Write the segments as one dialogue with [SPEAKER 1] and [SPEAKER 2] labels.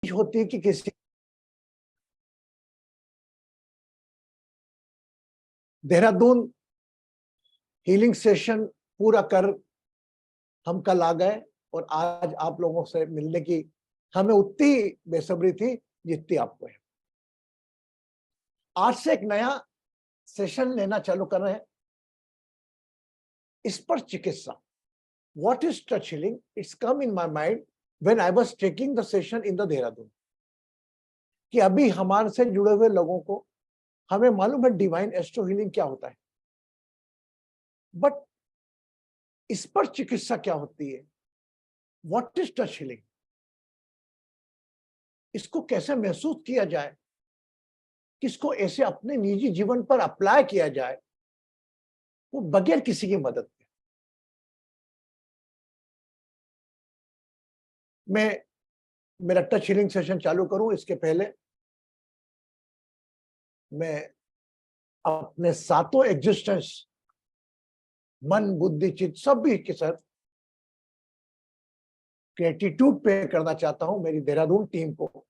[SPEAKER 1] होती है कि किसी देहरादून हीलिंग सेशन पूरा कर हम कल आ गए और आज आप लोगों से मिलने की हमें उतनी बेसब्री थी जितनी आपको है। आज से एक नया सेशन लेना चालू कर रहे हैं। इस पर चिकित्सा, what is touch healing, it's come in my mind when I was taking the session in the Dehradun कि अभी हमारे से जुड़े हुए लोगों को हमें मालूम है डिवाइन एस्ट्रो हीलिंग क्या होता है, बट इस पर चिकित्सा क्या होती है, व्हाट इज टच हीलिंग, इसको कैसे महसूस किया जाए, किसको ऐसे अपने निजी जीवन पर अप्लाई किया जाए वो बगैर किसी की मदद के। मैं मेरा टच हीलिंग सेशन चालू करूं इसके पहले मैं अपने सातों एग्जिस्टेंस, मन बुद्धि चित्त सभी के साथ ग्रेटिट्यूड पे करना चाहता हूं मेरी देहरादून टीम को।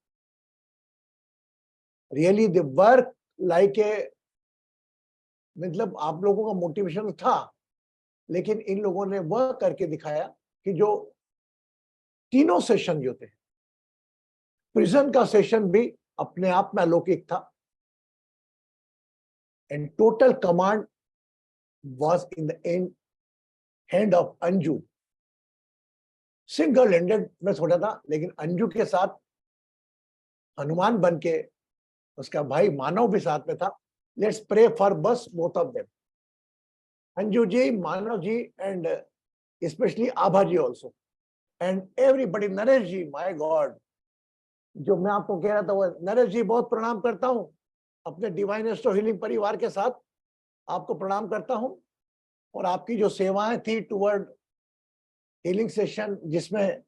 [SPEAKER 1] Really they work like a, मतलब आप लोगों का मोटिवेशन था, लेकिन इन लोगों ने वह करके दिखाया कि जो तीनों सेशन जो थे, प्रिजन का सेशन भी अपने आप में अलौकिक था and total command was in the hand of Anju. Single handed में छोड़ा था, लेकिन अंजू के साथ हनुमान बन के उसका भाई मानव भी साथ में था। लेट्स प्रे फॉर बस both of them, Anju ji, Manav ji and specially Abha ji also and everybody. Naresh ji, my God, जो मैं आपको कह रहा था वो नरेश जी, बहुत प्रणाम करता हूं अपने डिवाइन एस्ट्रो हीलिंग परिवार के साथ, आपको प्रणाम करता हूं। और आपकी जो सेवाएं थी टुवर्ड हीलिंग सेशन, जिसमें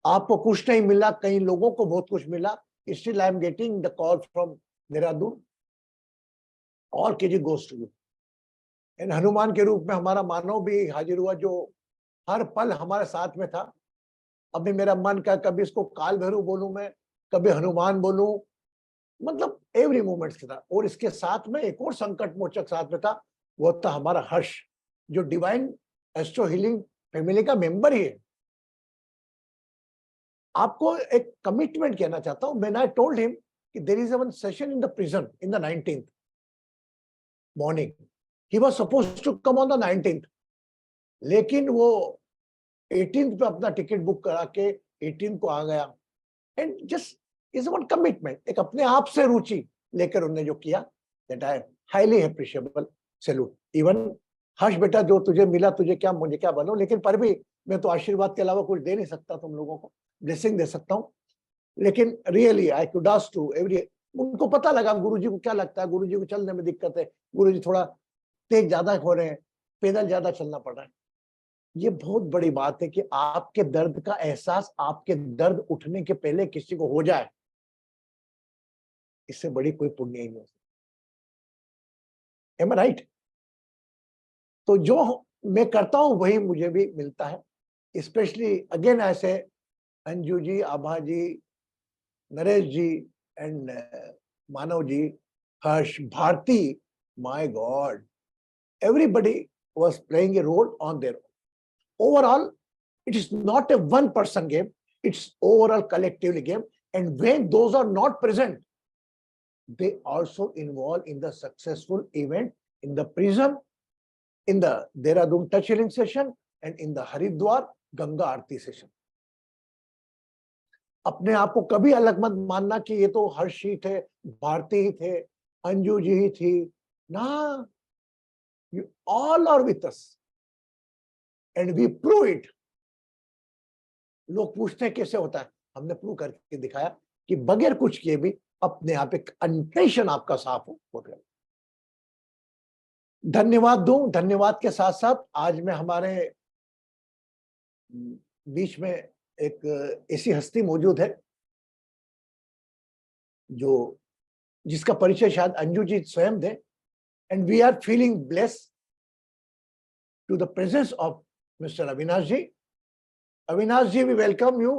[SPEAKER 1] आपको कुछ नहीं मिला, कई लोगों को बहुत कुछ मिला, still I am getting the call from Dehradun, all KG goes to you. And Hanuman के रूप में हमारा मानव भी हाजिर हुआ, जो हर पल हमारे साथ में था। अभी मेरा मन का कभी इसको काल भैरव बोलूं मैं, कभी हनुमान बोलूं, मतलब एवरी मोमेंट्स के था। और इसके साथ में एक और संकट मोचक साथ में था, वो था हमारा हर्ष, जो डिवाइन एस्ट्रो हीलिंग फैमिली का मेंबर ही है। आपको एक कमिटमेंट कहना चाहता हूं। व्हेन आई टोल्ड हिम कि there is one session in the prison in the 19th morning, he was supposed to come on the 19th, लेकिन वो 18th पे अपना टिकट बुक करा के 18th को आ गया। And just is one commitment, एक अपने आप से रुचि लेकर उन्होंने जो किया, that I highly appreciable, salute. Even Harsh बेटा, जो तुझे मिला, तुझे क्या मुझे क्या बनो, लेकिन पर भी मैं तो आशीर्वाद के अलावा कुछ दे नहीं सकता तुम लोगों को, ब्लेसिंग दे सकता हूँ। लेकिन really I could ask to every, उनको पता लगा गुरुजी को क्या लगता है, गुरुजी को चलने में दिक्कत है, गुरुजी थोड़ा तेज ज्यादा हो रहे हैं, पैदल ज्यादा चलना पड़ रहा है। ये बहुत बड़ी बात है कि आपके दर्द का एहसास आपके दर्द उठने के पहले किसी को हो जाए, इससे बड़ी कोई पुण्य ही नहीं हो सकती। एम आई राइट? तो जो मैं करता हूं वही मुझे भी मिलता है। स्पेशली अगेन ऐसे Anju ji, Abha ji, Naresh ji and Manav ji, Harsh, Bharti, my god, everybody was playing a role on their own. Overall, it is not a one person game, it's overall collectively game. And when those are not present, they also involve in the successful event in the prism, in the Dehradun touch healing session and in the Haridwar Ganga Aarti session. अपने आप को कभी अलग मत मानना कि ये तो हर्ष ही थे, भारती ही थे, अंजू जी ही थी ना। You all are with us and we prove it. लोग पूछते हैं कैसे होता है, हमने प्रूव करके दिखाया कि बगैर कुछ किए भी अपने आप एक इंटेंशन आपका साफ हो गया। धन्यवाद दूं, धन्यवाद के साथ साथ आज मैं हमारे बीच में एक ऐसी हस्ती मौजूद है जो जिसका परिचय शायद अंजू जी स्वयं दे। And we are feeling blessed to the presence of mister Avinash ji. Avinash ji, we welcome you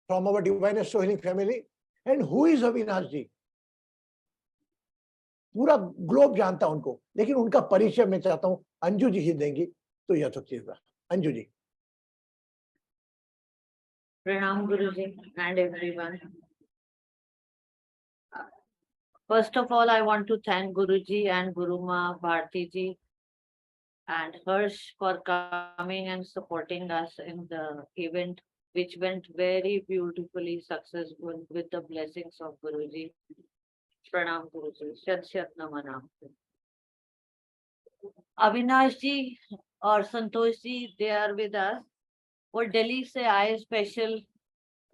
[SPEAKER 1] from our Divine Astro Healing family. And who is Avinash ji? पूरा ग्लोब जानता उनको, लेकिन उनका परिचय मैं चाहता हूं अंजू जी ही देंगी तो यथोचित है। Anju ji.
[SPEAKER 2] Pranam Guruji and everyone. First of all, I want to thank Guruji and Guruma Bharti ji and Harsh for coming and supporting us in the event, which went very beautifully successful with the blessings of Guruji. Pranam Guruji, Shat Shat Namana. Avinash ji और Santosh ji, they are with us. वो दिल्ली से आए special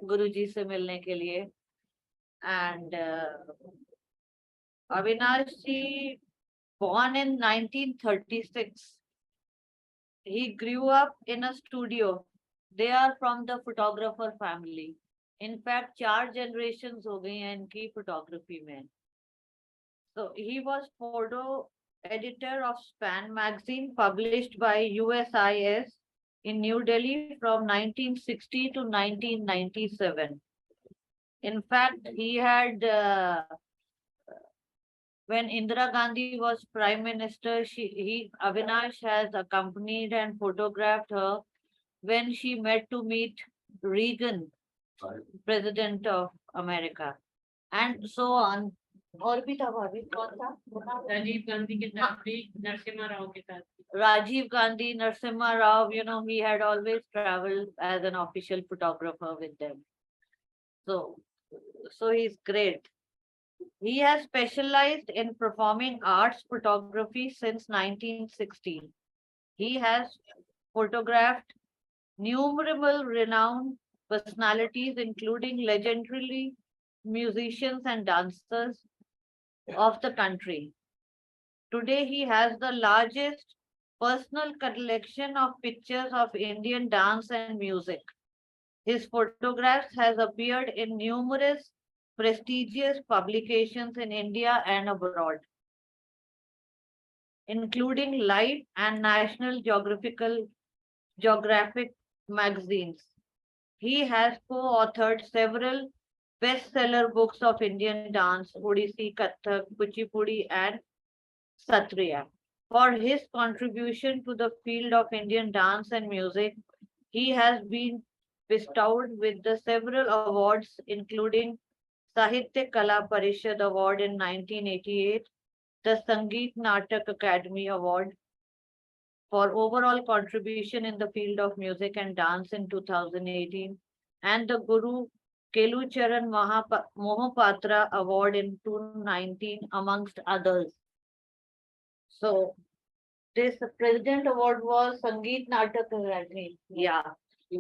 [SPEAKER 2] गुरुजी से मिलने के लिए. And Avinash ji, born in 1936, he grew up in a studio. They are from the photographer family. In fact, 4 generations हो गई हैं इनकी photography में. So he was photo editor of Span magazine published by USIS in New Delhi from 1960 to 1997. In fact, he had, when Indira Gandhi was Prime Minister, Avinash has accompanied and photographed her when she met to meet Reagan, President of America, and so on. और भी था भाभी, कौन था?
[SPEAKER 3] राजीव गांधी के साथ भी, नरसिम्हा राव के साथ भी.
[SPEAKER 2] Rajiv Gandhi, Narasimha Rao, you know, he had always traveled as an official photographer with them. So he's great. He has specialized in performing arts photography since 1916. He has photographed numerous renowned personalities, including legendary musicians and dancers of the country. Today, he has the largest personal collection of pictures of Indian dance and music. His photographs has appeared in numerous prestigious publications in India and abroad, including Life and National Geographic magazines. He has co-authored several bestseller books of Indian dance, Odissi, Kathak, Kuchipudi, and Satriya. For his contribution to the field of Indian dance and music, he has been bestowed with the several awards, including Sahitya Kala Parishad Award in 1988, the Sangeet Natak Academy Award for overall contribution in the field of music and dance in 2018, and the Guru Kelucharan Mohapatra Award in 2019, amongst others. So this President Award was Sangeet Natak Academy. Yeah.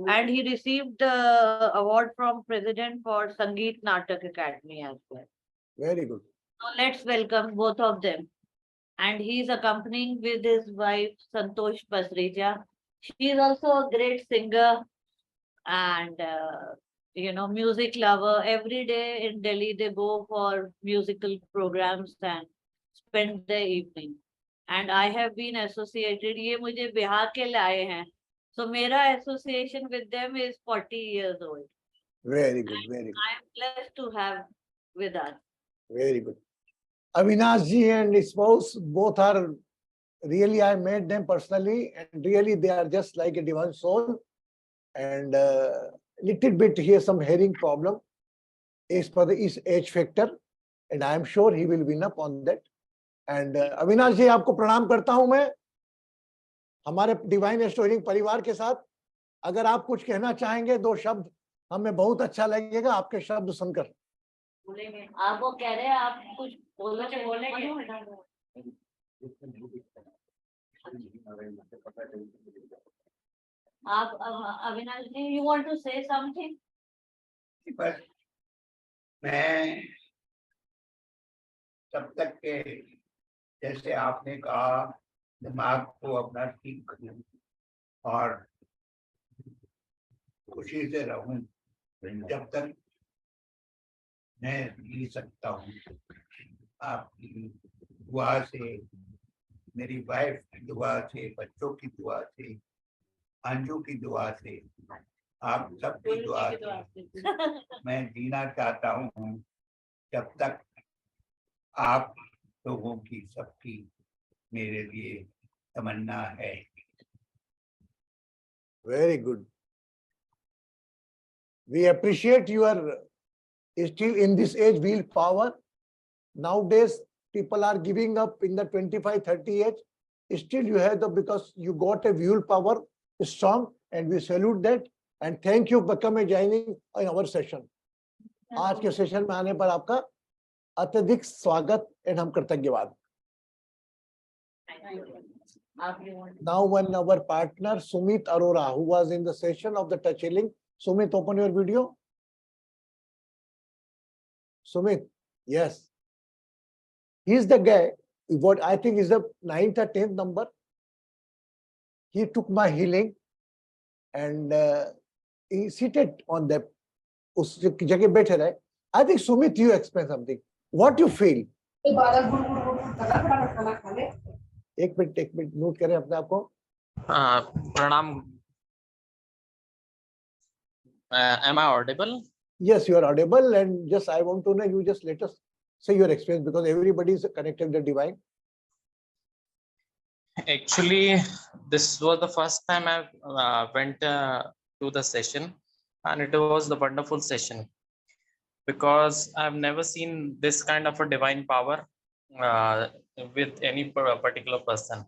[SPEAKER 2] And he received the award from President for Sangeet Natak Academy as well.
[SPEAKER 1] Very good.
[SPEAKER 2] So let's welcome both of them. And he is accompanying with his wife Santosh Pasrija. She is also a great singer and you know, music lover. Every day in Delhi they go for musical programs and spend the evening. And I have been associated. ये मुझे बिहार के लाए हैं. So मेरा association with them is 40 years old.
[SPEAKER 1] Very good, very good.
[SPEAKER 2] I am blessed to have with us.
[SPEAKER 1] Very good. Avinash ji and his spouse both are really, I met them personally, and really they are just like a divine soul. And little bit here some hearing problem is for the age factor, and I am sure he will win up on that. And Avinash ji, आपको प्रणाम करता हूं मैं हमारे divine एस्ट्रोइंग परिवार के साथ. अगर आप कुछ कहना चाहेंगे 2 शब्द, हमें बहुत अच्छा लगेगा आपके शब्द सुनकर.
[SPEAKER 2] बोलेंगे आप, वो कह रहे हैं आप कुछ बोलो तो बोलेंगे. आप अविनाश जी, you want to say something?
[SPEAKER 4] बस मैं तब तक के, जैसे आपने कहा, दिमाग को अपना ठीक करूं और खुशी से रहूं जब तक मैं जी सकता हूं. आपकी दुआ से, मेरी वाइफ की दुआ से, बच्चों की दुआ से, अंजू की दुआ से आप सबकी दुआ
[SPEAKER 3] गुरु जी की दुआ से।
[SPEAKER 4] मैं जीना चाहता हूँ जब तक आप लोगों की सबकी मेरे लिए तमन्ना है।
[SPEAKER 1] Very good. We appreciate your still in this age willpower. Nowadays, people are giving up in the 25, 30 age. Still, you have the because you got a willpower strong, and we salute that. And thank you for coming joining in our session. आज के session में आने पर आपका अत्यधिक स्वागत and हम कृतज्ञवाद. Now one our partner Sumit Arora, who was in the session of the touch healing. Sumit, open your video. Sumit, yes. He is the guy, what I think is the 9th or 10th number. He took my healing and he seated on the उस जगह बैठे रहे. I think Sumit, you explain something. What you feel? एक minute note करें अपने आप को.
[SPEAKER 5] Pranam. Am I audible?
[SPEAKER 1] Yes, you are audible, and just I want to know, you just let us say your experience because everybody is connected to the divine.
[SPEAKER 5] Actually, this was the first time I went to the session, and it was the wonderful session because I've never seen this kind of a divine power with any particular person.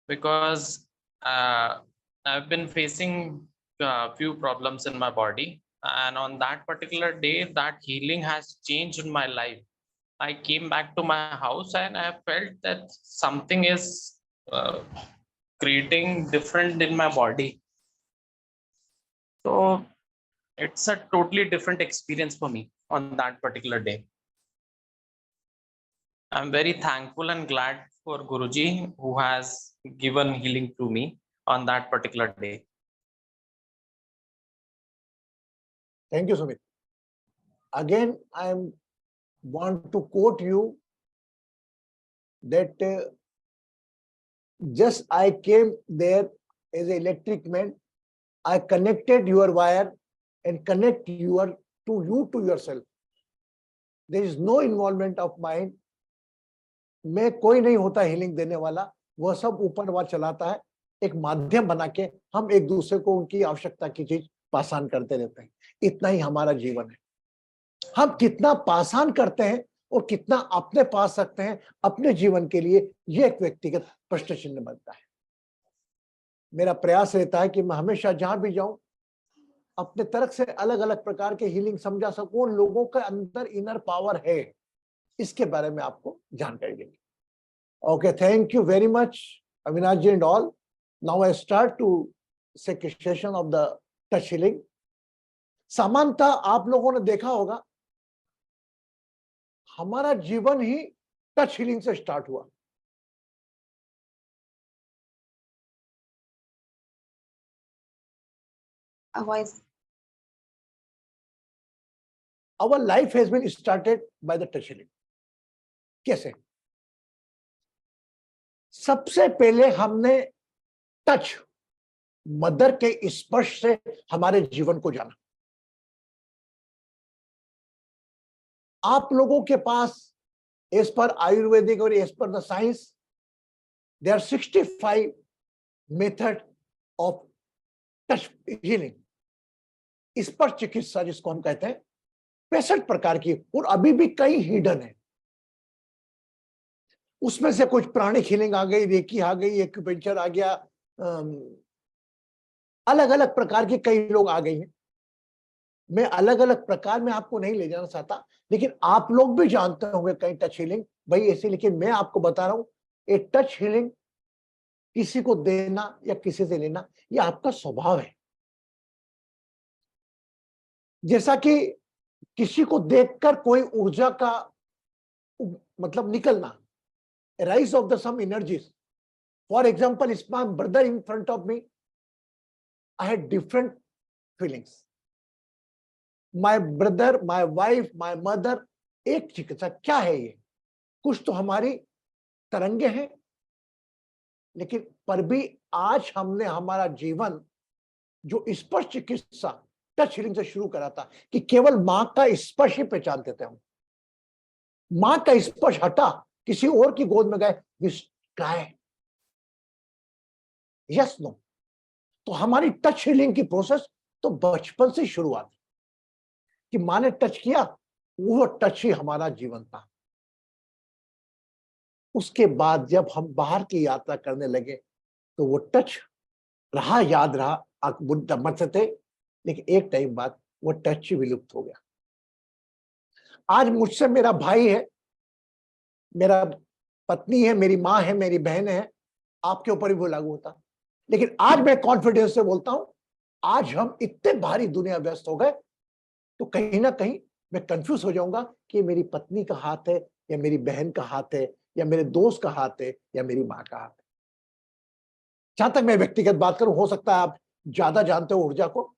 [SPEAKER 5] Because I've been facing a few problems in my body, and on that particular day, that healing has changed in my life. I came back to my house and I felt that something is creating different in my body. So it's a totally different experience for me on that particular day. I'm very thankful and glad for Guruji who has given healing to me on that particular day.
[SPEAKER 1] Thank you, Sumit. Again, I want to quote you that just I came there as an electric man. I connected your wire and connect to yourself. There is no involvement of mine. मैं कोई नहीं होता healing देने वाला, वह सब ऊपर वाला चलाता है. एक माध्यम बना के हम एक दूसरे को उनकी आवश्यकता की चीज पासान करते रहते हैं. इतना ही हमारा जीवन है. हम कितना पासान करते हैं और कितना अपने पास रखते हैं अपने जीवन के लिए, यह एक व्यक्तिगत प्रश्न चिन्ह बनता है. मेरा प्रयास रहता है कि मैं हमेशा जहां भी जाऊं अपने तरफ से अलग अलग प्रकार के हीलिंग समझा सकूं. लोगों के अंदर इनर पावर है, इसके बारे में आपको जानकारी देंगे. Okay, thank you very much Avinash ji and all. Now I start to session of the touch healing. सामान्यतः आप लोगों ने देखा होगा हमारा जीवन ही टच हीलिंग से स्टार्ट हुआ. Our life has been started by the touch healing. कैसे? सबसे पहले हमने टच, मदर के स्पर्श से हमारे जीवन को जाना. आप लोगों के पास एज पर आयुर्वेदिक और as per the science there are 65 method of touch healing. स्पर्श चिकित्सा जिसको हम कहते हैं 65 प्रकार की, और अभी भी कई हिडन है. उसमें से कुछ प्राणिक हीलिंग आ गई, रेकी आ गई, एक्यूपेंचर आ गया, अलग अलग प्रकार के कई लोग आ गए हैं. मैं अलग अलग प्रकार में आपको नहीं ले जाना चाहता, लेकिन आप लोग भी जानते होंगे कई टच हीलिंग भाई ऐसे. लेकिन मैं आपको बता रहा हूं, ये टच हीलिंग किसी को देना या किसी से लेना ये आपका स्वभाव है. जैसा कि किसी को देखकर कोई ऊर्जा का मतलब निकलना, rise of the some energies. For example, if my brother in front of me, I had different feelings. My brother, my wife, my mother, एक चिकित्सा क्या है ये? कुछ तो हमारी तरंगे हैं, लेकिन पर भी आज हमने हमारा जीवन जो स्पर्श चिकित्सा टच हीलिंग से शुरू करा था कि केवल मां का स्पर्श ही पहचानते थे हम। मां का स्पर्श हटा, किसी और की गोद में गए, गाय, यस नो। तो हमारी टच हीलिंग की प्रोसेस तो बचपन से शुरुआत कि मां ने टच किया, वो टच ही हमारा जीवन था। उसके बाद जब हम बाहर की यात्रा करने लगे तो वो टच रहा, याद रहा, मत से थे, लेकिन एक टाइम बाद वो टच ही विलुप्त हो गया। आज मुझसे मेरा भाई है, मेरा पत्नी है, मेरी मां है, मेरी बहन है, आपके ऊपर भी वो लागू होता। लेकिन आज मैं कॉन्फिडेंस से बोलता हूं, आज हम इतने भारी दुनिया व्यस्त हो गए तो कहीं ना कहीं मैं कंफ्यूज हो जाऊंगा कि मेरी पत्नी का हाथ है या मेरी बहन का हाथ है या मेरे दोस्त का हाथ है या मेरी मां का हाथ है। जहां तक मैं व्यक्तिगत बात करूं, हो सकता है आप ज्यादा जानते हो ऊर्जा को,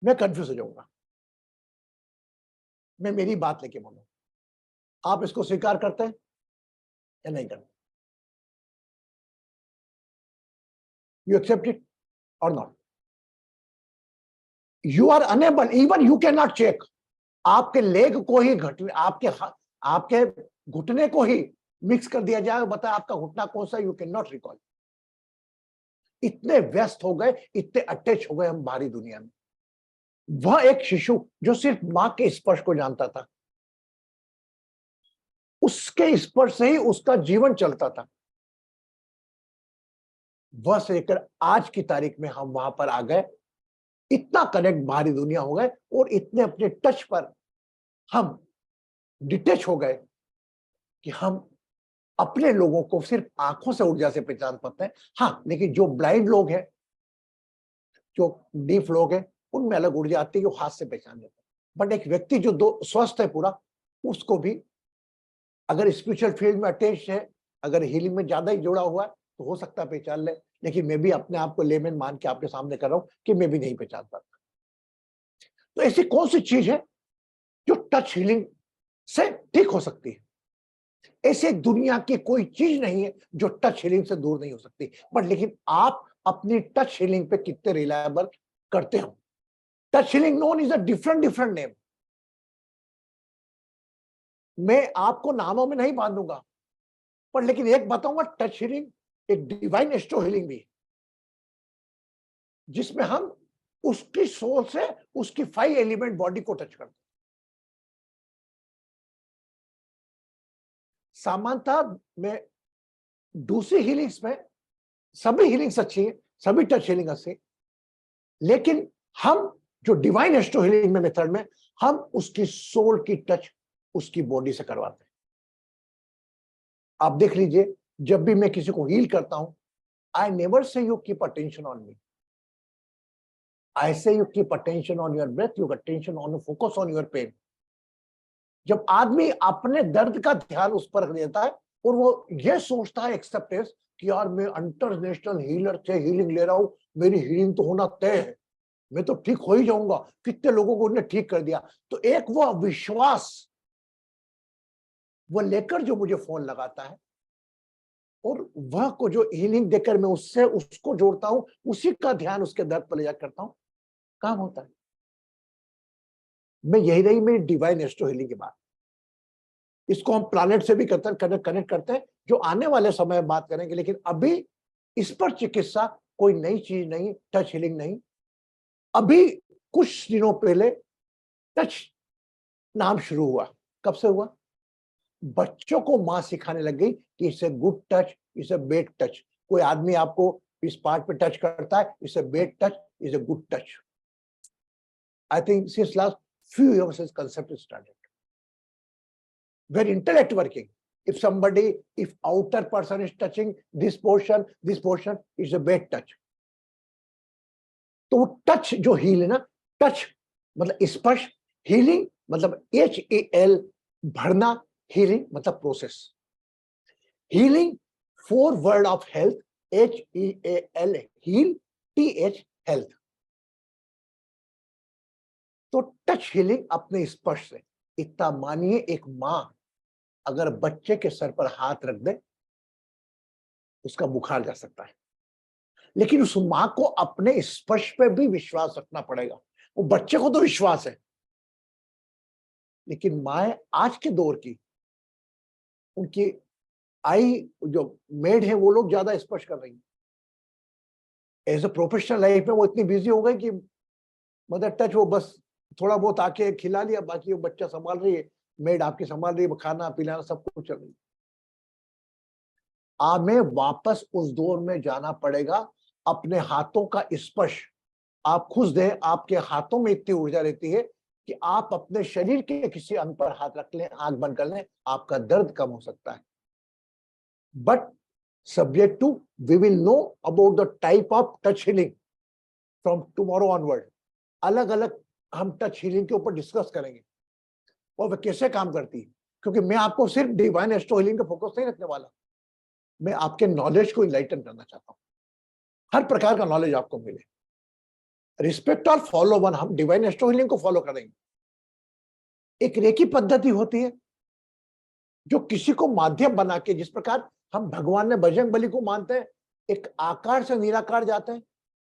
[SPEAKER 1] मैं कंफ्यूज हो जाऊंगा। मैं मेरी बात लेके बोलूं, आप इसको स्वीकार करते हैं या नहीं करते? यू एक्सेप्ट इट और not? You are unable, even you can not check. आपके लेग को ही आपके घुटने को ही मिक्स कर दिया जाए, बता आपका घुटना कौन सा, यू कैन नॉट रिकॉल। इतने व्यस्त हो गए, इतने अटैच हो गए हम बाहरी दुनिया में। वह एक शिशु जो सिर्फ मां के स्पर्श को जानता था, उसके स्पर्श से ही उसका जीवन चलता था, वह से लेकर आज की तारीख में हम वहां पर आ गए, इतना कनेक्ट बाहरी दुनिया हो गए और इतने अपने टच पर हम डिटेच हो गए कि हम अपने लोगों को सिर्फ आंखों से ऊर्जा से पहचान पाते हैं। हाँ, लेकिन जो ब्लाइंड लोग हैं, जो डीफ लोग हैं, उनमें अलग ऊर्जा आती है, वो हाथ से पहचान लेते हैं। बट एक व्यक्ति जो दो स्वस्थ है पूरा, उसको भी अगर स्पिरिचुअल फील्ड में अटैच है, अगर हीलिंग में ज्यादा ही जुड़ा हुआ है, तो हो सकता है पहचान ले। लेकिन मैं भी अपने आप को लेमैन मान के आपके सामने कर रहा हूं कि मैं भी नहीं पहचान पाता। तो ऐसी कौन सी चीज है जो टच हीलिंग से ठीक हो सकती है? ऐसे दुनिया की कोई चीज नहीं है जो टच हीलिंग से दूर नहीं हो सकती। बट लेकिन आप अपनी टच हीलिंग पे कितने रिलायबल करते हो? Touch healing known is a different name. मैं आपको नामों में नहीं बांधूंगा, पर लेकिन एक बताऊंगा, टच हीलिंग एक डिवाइन एस्ट्रो हीलिंग भी है, जिसमें हम उसकी सोल से उसकी 5 एलिमेंट बॉडी को टच करते हैं। सामान्यतः में दूसरी हीलिंग्स में सभी हीलिंग्स अच्छी है, सभी टच हीलिंग अच्छी, लेकिन हम जो डिवाइन एस्ट्रो हीलिंग में मेथड में हम उसकी सोल की टच उसकी बॉडी से करवाते हैं। आप देख लीजिए, जब भी मैं किसी को हील करता हूं, I never say you keep attention on me, I say you keep attention on your breath, you attention on, focus on your pain. जब आदमी अपने दर्द का ध्यान उस पर रख देता है और वो ये सोचता है एक्सेप्टेंस कि यार मैं इंटरनेशनल हीलर से हीलिंग ले रहा हूं, मेरी हीलिंग तो होना तय है, मैं तो ठीक हो ही जाऊंगा, कितने लोगों को उन्होंने ठीक कर दिया। तो एक वो विश्वास वो लेकर जो मुझे फोन लगाता है और वह को जो हीलिंग देकर मैं उससे उसको जोड़ता हूं, उसी का ध्यान उसके दर्द पर ले जाकर करता हूं, काम होता है। मैं यही रही मेरी डिवाइन एस्ट्रो हीलिंग की बात। इसको हम प्लैनेट से भी कनेक्ट करते हैं, जो आने वाले समय में बात करेंगे। लेकिन अभी इस पर चिकित्सा कोई नई चीज नहीं, टच हीलिंग नहीं। अभी कुछ दिनों पहले टच नाम शुरू हुआ। कब से हुआ? बच्चों को मां सिखाने लग गई कि इसे गुड टच, इसे बैड टच। कोई आदमी आपको इस पार्ट पे टच करता है, इसे बैड टच, इसे good touch. I think since last few years this concept is started. Where intellect working. If outer person is touching this portion is a bad touch. तो वो टच जो heal है ना, touch मतलब स्पर्श, healing मतलब HEL भरना, healing मतलब process. Healing 4 word of health, HEAL heal, TH health. तो टच हीलिंग अपने स्पर्श से। इतना मानिए, एक मां अगर बच्चे के सर पर हाथ रख दे, उसका बुखार जा सकता है। लेकिन उस मां को अपने स्पर्श पे भी विश्वास रखना पड़ेगा। वो बच्चे को तो विश्वास है, लेकिन माँ आज के दौर की, उनकी आई जो मेड है वो लोग ज्यादा स्पर्श कर रही है। एज ए प्रोफेशनल लाइफ में वो इतनी बिजी हो गई कि मदर टच वो बस थोड़ा बहुत आके खिला लिया, बाकी वो बच्चा संभाल रही है, मेड आपकी संभाल रही है, खाना पिलाना सब कुछ चल रही है। हमें वापस उस दौर में जाना पड़ेगा। अपने हाथों का स्पर्श आप खुद दें। आपके हाथों में इतनी ऊर्जा रहती है कि आप अपने शरीर के किसी अंग पर हाथ रख लें, आंख बंद कर लें, आपका दर्द कम हो सकता है। But subject to, we will know about the type of touch healing from tomorrow onward. अलग अलग हम टच हीलिंग के ऊपर डिस्कस करेंगे और वह कैसे काम करती है, क्योंकि मैं आपको सिर्फ डिवाइन एस्ट्रो हीलिंग का फोकस नहीं रखने वाला, मैं आपके नॉलेज को इनलाइटन करना चाहता हूं। हर प्रकार का नॉलेज आपको मिले। रिस्पेक्ट और फॉलो वन, हम डिवाइन एस्ट्रो हीलिंग को फॉलो करेंगे। एक रेकी पद्धति होती है जो किसी को माध्यम बना के, जिस प्रकार हम भगवान ने बजरंग बली को मानते हैं, एक आकार से निराकार जाते हैं,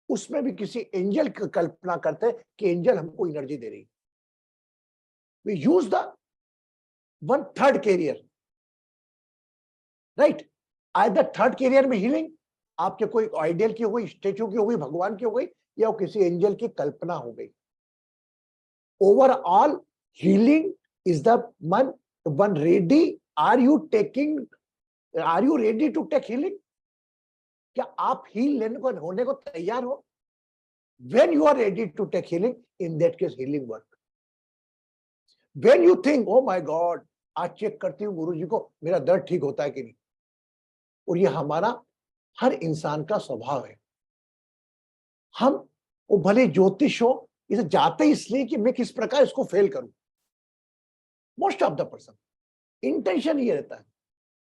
[SPEAKER 1] उसमें भी किसी एंजल की कल्पना करते हैं कि एंजल हमको एनर्जी दे रही है। We use the 1/3 carrier, right. Either third carrier में हीलिंग आपके कोई आइडियल की हो गई, स्टेचू की हो गई, भगवान की हो गई, या किसी एंजल की कल्पना हो गई। Overall healing is the one ready. Are you ready to take healing? क्या आप हील लेने को होने को तैयार हो? When you are ready to take healing, in that case healing work. When you think, oh my God, आज check करती हूँ गुरुजी को मेरा दर्द ठीक होता है कि नहीं, और ये हमारा हर इंसान का स्वभाव है। हम वो भले ज्योतिष हो, इसे जाते इसलिए कि मैं किस प्रकार इसको फेल करूं। Most of the person intention ये रहता है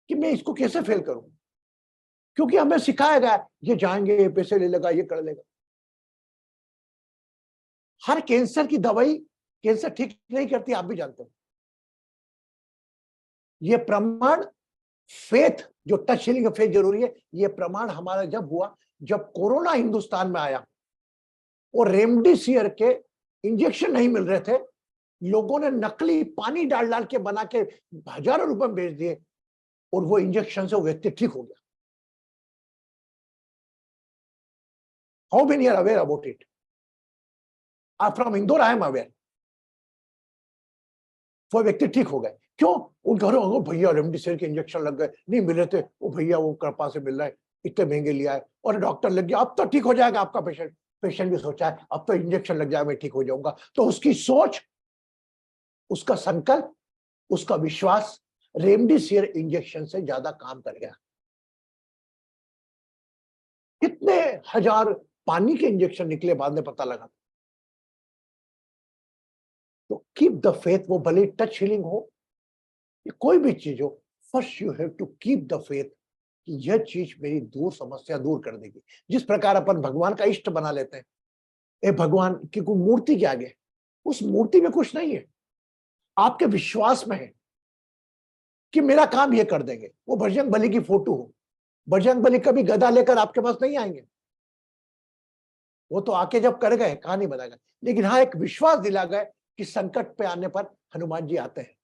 [SPEAKER 1] कि मैं इसको कैसे फेल करूं, क्योंकि हमें सिखाया गया ये जाएंगे, ये पैसे ले लेगा, ये कर लेगा। हर कैंसर की दवाई कैंसर ठीक नहीं करती, आप भी जानते हो। ये प्रमाण फेथ, जो टच हीलिंग फेथ जरूरी है, ये प्रमाण हमारा जब हुआ, जब कोरोना हिंदुस्तान में आया और रेमडेसिविर के इंजेक्शन नहीं मिल रहे थे, लोगों ने नकली पानी डाल डाल के बना के हजारों रुपए में बेच दिए, और वो इंजेक्शन से वो व्यक्ति ठीक हो गया। How many are aware about it? From Indore I am aware. वो व्यक्ति ठीक हो गए। क्यों? उन घरों भैया रेमडेसिविर के इंजेक्शन लग गए, नहीं मिले थे, वो भैया वो कृपा से मिल रहा है, इतने महंगे लिया है, और डॉक्टर लग गया अब तो ठीक हो जाएगा आपका पेशेंट। पेशेंट भी सोचा है अब तो इंजेक्शन लग जाए मैं ठीक हो जाऊंगा। तो उसकी सोच, उसका संकल्प, उसका विश्वास रेमडेसिविर इंजेक्शन से ज्यादा काम कर गया। कितने हजार पानी के इंजेक्शन निकले बाद में पता लगा। तो कीप द फेथ, वो भले टच हीलिंग हो या कोई भी चीज हो, first you have to keep the faith कि यह चीज मेरी समस्या दूर कर देगी। जिस प्रकार अपन भगवान का इष्ट बना लेते हैं, ए भगवान की कोई मूर्ति के आगे, उस मूर्ति में कुछ नहीं है, आपके विश्वास में है कि मेरा काम ये कर देंगे। वो बजरंग बली की फोटो हो, बजरंग बली कभी गदा लेकर आपके पास नहीं आएंगे, वो तो आके जब कर गए कहानी बना गए। लेकिन हाँ, एक विश्वास दिला गए कि संकट पे आने पर हनुमान जी आते हैं।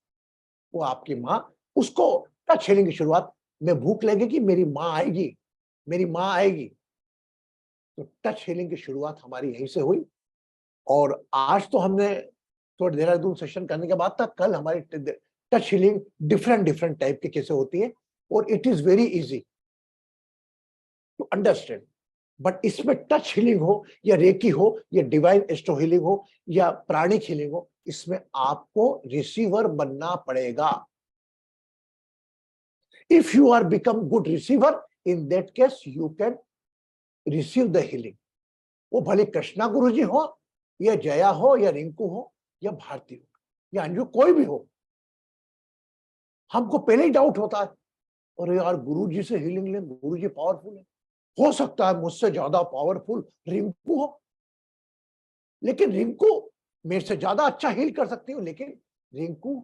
[SPEAKER 1] वो आपकी माँ, उसको टच हीलिंग की शुरुआत में भूख लगे कि मेरी माँ आएगी, मेरी माँ आएगी। तो टच हीलिंग की शुरुआत हमारी यहीं से हुई। और आज तो हमने थोड़ा देहरादून सेशन करने के बाद तक, कल हमारी टच हीलिंग डिफरेंट टाइप की कैसे होती है, और it is very easy to understand. But इसमें टच हीलिंग हो या रेकी हो या डिवाइन एस्ट्रो हीलिंग हो या प्राणिक हीलिंग हो, इसमें आपको रिसीवर बनना पड़ेगा। If you are become good receiver, in that case you can receive the healing. वो भले कृष्णा गुरुजी हो या जया हो या रिंकू हो या भारती हो या अंजू, कोई भी हो। हमको पहले ही डाउट होता है, अरे यार गुरुजी से हीलिंग लें, गुरुजी पावरफुल है, हो सकता है मुझसे ज्यादा पावरफुल रिंकू हो, लेकिन रिंकू मेरे से ज्यादा अच्छा हील कर सकती हूँ, लेकिन रिंकू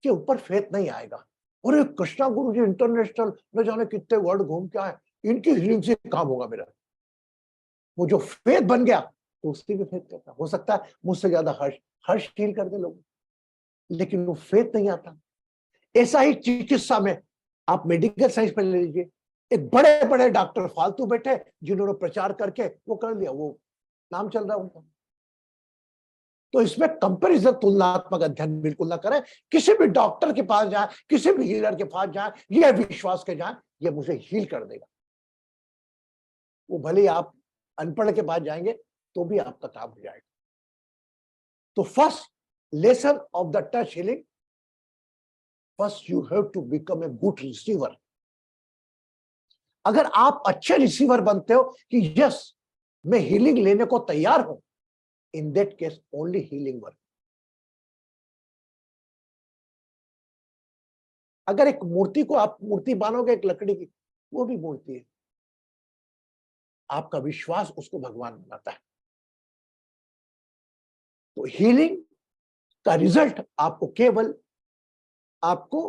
[SPEAKER 1] के ऊपर फेथ नहीं आएगा। और कृष्णा गुरुजी इंटरनेशनल न जाने कितने वर्ल्ड घूम के आए, इनकी हीलिंग से काम होगा मेरा। वो जो फेथ बन गया तो उसकी भी फेथ करता। हो सकता है मुझसे ज्यादा हर्ष हील कर दे लोग, लेकिन वो फेथ नहीं आता। ऐसा ही चिकित्सा में आप मेडिकल साइंस पे ले लीजिए, एक बड़े बड़े डॉक्टर फालतू बैठे जिन्होंने प्रचार करके वो कर लिया, वो नाम चल रहा उनका। तो इसमें कंपैरिजन, तुलनात्मक अध्ययन बिल्कुल ना करें। किसी भी डॉक्टर के पास जाए, किसी भी हीलर के पास जाए, ये विश्वास के जाए ये मुझे हील कर देगा। वो भले ही आप अनपढ़ के पास जाएंगे तो भी आपका काम हो जाएगा। तो first lesson of the touch healing, first you have to become a good receiver. अगर आप अच्छे रिसीवर बनते हो कि यस मैं हीलिंग लेने को तैयार हूं, इन that case only healing work. अगर एक मूर्ति को आप मूर्ति मानोगे एक लकड़ी की, वो भी मूर्ति है। आपका विश्वास उसको भगवान बनाता है। तो हीलिंग का रिजल्ट आपको केवल आपको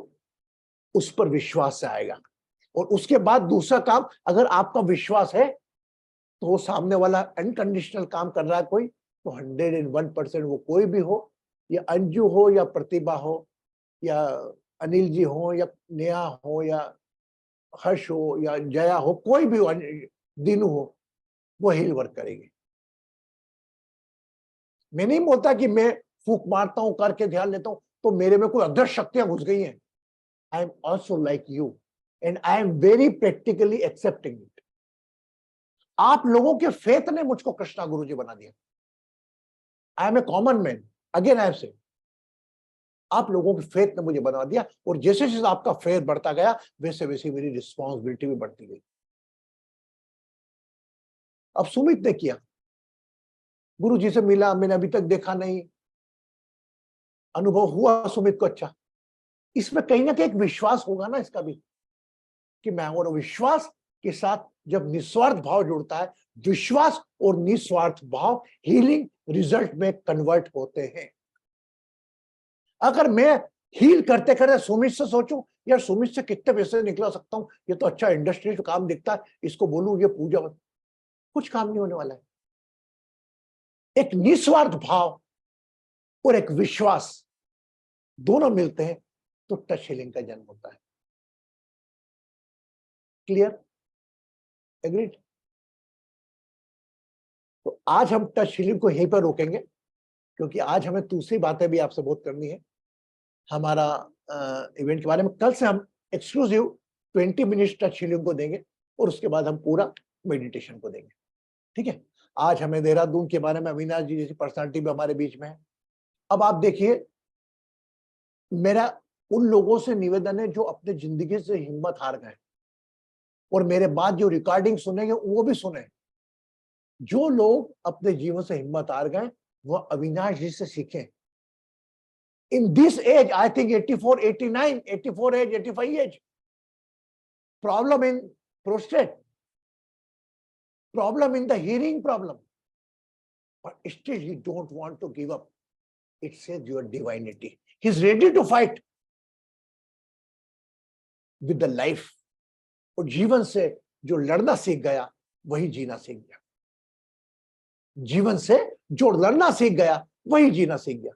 [SPEAKER 1] उस पर विश्वास से आएगा। और उसके बाद दूसरा काम, अगर आपका विश्वास है तो वो सामने वाला अनकंडीशनल काम कर रहा है कोई, तो 101% वो कोई भी हो, या अंजू हो या प्रतिभा हो या अनिल जी हो या नेहा हो या हर्ष हो या जया हो, कोई भी हो, दीनू हो, वो हील वर्क करेगी। मैं नहीं बोलता कि मैं फूक मारता हूं करके ध्यान लेता हूं तो मेरे में कोई अदृश्य शक्तियां घुस गई हैं। I am also like you and I am very practically accepting it. आप लोगों के फेथ ने मुझको कृष्णा गुरुजी बना दिया। I am a common man, again I say, आप लोगों के फेथ ने मुझे बना दिया। और जैसे जैसे आपका फेथ बढ़ता गया वैसे वैसे मेरी रिस्पॉन्सिबिलिटी भी बढ़ती गई। अब सुमित ने किया, गुरु जी से मिला, मैंने अभी तक देखा नहीं, अनुभव हुआ सुमित को अच्छा। इसमें कहीं ना कहीं एक विश्वास होगा ना इसका भी, कि मैं, और विश्वास के साथ जब निस्वार्थ भाव जुड़ता है, विश्वास और निस्वार्थ भाव हीलिंग रिजल्ट में कन्वर्ट होते हैं। अगर मैं हील करते करते सुमित से सोचूं यार सुमित से कितने पैसे निकला सकता हूं, ये तो अच्छा इंडस्ट्री का काम दिखता है, इसको बोलूं ये पूजा, कुछ काम नहीं होने वाला है। एक निस्वार्थ भाव और एक विश्वास दोनों मिलते हैं तो टच हीलिंग का जन्म होता है। क्लियर? एग्रीड? तो आज हम टच हीलिंग को यहीं पर रोकेंगे, क्योंकि आज हमें दूसरी बातें भी आपसे बहुत करनी है हमारा इवेंट के बारे में। कल से हम एक्सक्लूसिव 20 मिनट टच हीलिंग को देंगे और उसके बाद हम पूरा मेडिटेशन को देंगे। ठीक है? आज हमें देहरादून के बारे में, अविनाश जी जैसी पर्सनालिटी भी हमारे बीच में है। अब आप देखिए, मेरा उन लोगों से निवेदन है जो अपने जिंदगी से हिम्मत हार गए और मेरे बाद जो रिकॉर्डिंग सुनेंगे वो भी सुने। जो लोग अपने जीवन से हिम्मत हार गए वो अविनाश जी से सीखें। In this age, I think 84, 89, 84 age, 85 age, problem in prostate, problem in the hearing problem, but still he don't want to give up. It says your divinity. He's ready to fight with the life. और जीवन से जो लड़ना सीख गया वही जीना सीख गया। जीवन से जो लड़ना सीख गया वही जीना सीख गया।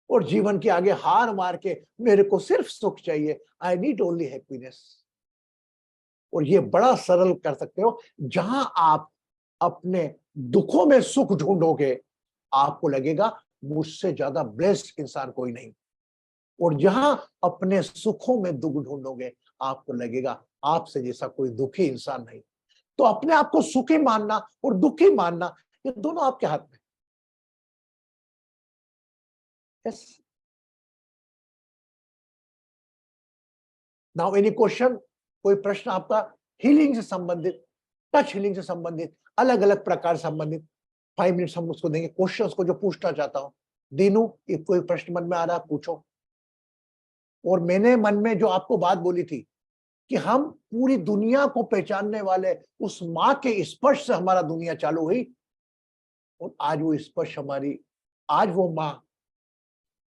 [SPEAKER 1] और जीवन के आगे हार मार के मेरे को सिर्फ सुख चाहिए, आई नीड ओनली हैप्पीनेस। और ये बड़ा सरल कर सकते हो, जहां आप अपने दुखों में सुख ढूंढोगे आपको लगेगा मुझसे ज्यादा ब्लेस्ड इंसान कोई नहीं। और जहां अपने सुखों में दुख ढूंढोगे आपको लगेगा आपसे जैसा कोई दुखी इंसान नहीं। तो अपने आप को सुखी मानना और दुखी मानना ये दोनों आपके हाथ में। Yes. Now any question? कोई प्रश्न आपका हीलिंग से संबंधित, टच हीलिंग से संबंधित, अलग अलग प्रकार से संबंधित? 5 मिनट हम उसको देंगे क्वेश्चंस को जो पूछना चाहता हूं। दीनू, एक कोई प्रश्न मन में आ रहा है पूछो। और मैंने मन में जो आपको बात बोली थी कि हम पूरी दुनिया को पहचानने वाले उस माँ के स्पर्श से हमारा दुनिया चालू हुई, और आज वो स्पर्श हमारी, आज वो माँ